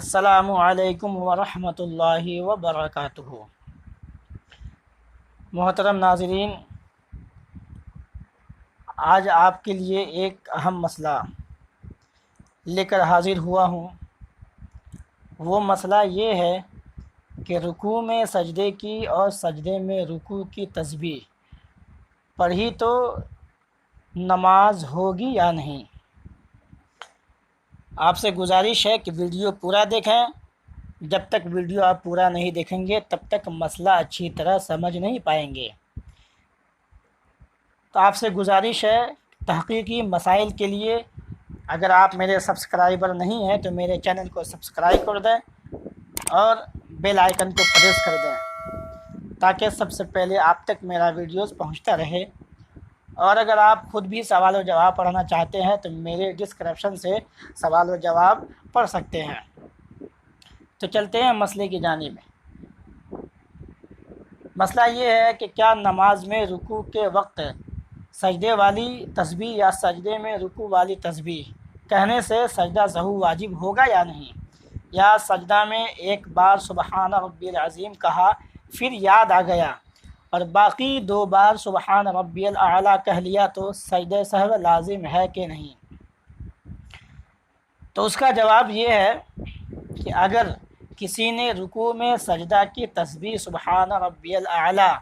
السلام علیکم ورحمۃ اللہ وبرکاتہ۔ محترم ناظرین، آج آپ کے لیے ایک اہم مسئلہ لے کر حاضر ہوا ہوں۔ وہ مسئلہ یہ ہے کہ رکوع میں سجدے کی اور سجدے میں رکوع کی تسبیح پڑھی تو نماز ہوگی یا نہیں۔ آپ سے گزارش ہے کہ ویڈیو پورا دیکھیں۔ جب تک ویڈیو آپ پورا نہیں دیکھیں گے تب تک مسئلہ اچھی طرح سمجھ نہیں پائیں گے۔ تو آپ سے گزارش ہے، تحقیقی مسائل کے لیے اگر آپ میرے سبسکرائبر نہیں ہیں تو میرے چینل کو سبسکرائب کر دیں اور بیل آئیکن کو پریس کر دیں تاکہ سب سے پہلے آپ تک میرا ویڈیوز پہنچتا رہے۔ اور اگر آپ خود بھی سوال و جواب پڑھنا چاہتے ہیں تو میرے ڈسکرپشن سے سوال و جواب پڑھ سکتے ہیں۔ تو چلتے ہیں مسئلے کی جانب۔ مسئلہ یہ ہے کہ کیا نماز میں رکوع کے وقت سجدے والی تسبیح یا سجدے میں رکوع والی تسبیح کہنے سے سجدہ سہو واجب ہوگا یا نہیں، یا سجدہ میں ایک بار سبحان ربی العظیم کہا پھر یاد آ گیا اور باقی 2 بار سبحان ربی الاعلیٰ کہہ لیا تو سجدہ سہو لازم ہے کہ نہیں۔ تو اس کا جواب یہ ہے کہ اگر کسی نے رکوع میں سجدہ کی تسبیح سبحان ربی الاعلیٰ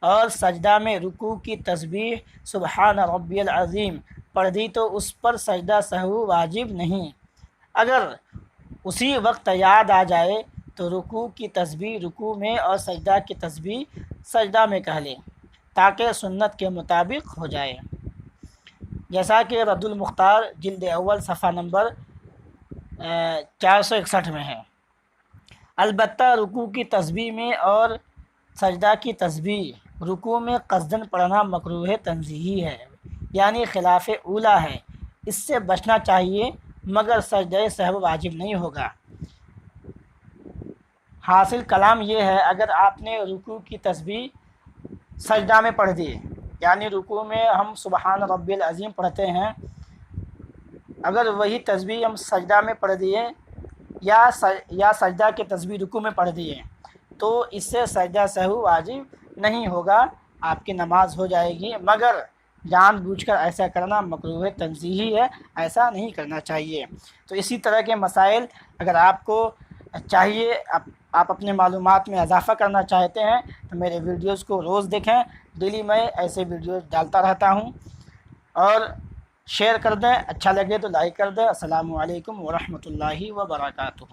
اور سجدہ میں رکوع کی تسبیح سبحان ربی العظیم پڑھ دی تو اس پر سجدہ سہو واجب نہیں۔ اگر اسی وقت یاد آ جائے تو رکوع کی تسبیح رکوع میں اور سجدہ کی تسبیح سجدہ میں کہہ لے تاکہ سنت کے مطابق ہو جائے، جیسا کہ رد المختار جلد اول صفحہ نمبر 461 میں ہے۔ البتہ رکوع کی تسبیح میں اور سجدہ کی تسبیح رکوع میں قصداً پڑھنا مکروہ تنزیہی ہے، یعنی خلاف اولیٰ ہے، اس سے بچنا چاہیے، مگر سجدہ سہو واجب نہیں ہوگا۔ حاصل کلام یہ ہے، اگر آپ نے رکوع کی تسبیح سجدہ میں پڑھ دی، یعنی رکوع میں ہم سبحان ربی العظیم پڑھتے ہیں، اگر وہی تسبیح ہم سجدہ میں پڑھ دیے یا سجدہ کی تسبیح رکوع میں پڑھ دیے تو اس سے سجدہ سہو واجب نہیں ہوگا، آپ کی نماز ہو جائے گی، مگر جان بوجھ کر ایسا کرنا مکروہ تنزیہی ہے، ایسا نہیں کرنا چاہیے۔ تو اسی طرح کے مسائل اگر آپ کو چاہیے، آپ اپنے معلومات میں اضافہ کرنا چاہتے ہیں تو میرے ویڈیوز کو روز دیکھیں، ڈیلی میں ایسے ویڈیوز ڈالتا رہتا ہوں، اور شیئر کر دیں، اچھا لگے تو لائک کر دیں۔ السلام علیکم ورحمۃ اللہ وبرکاتہ۔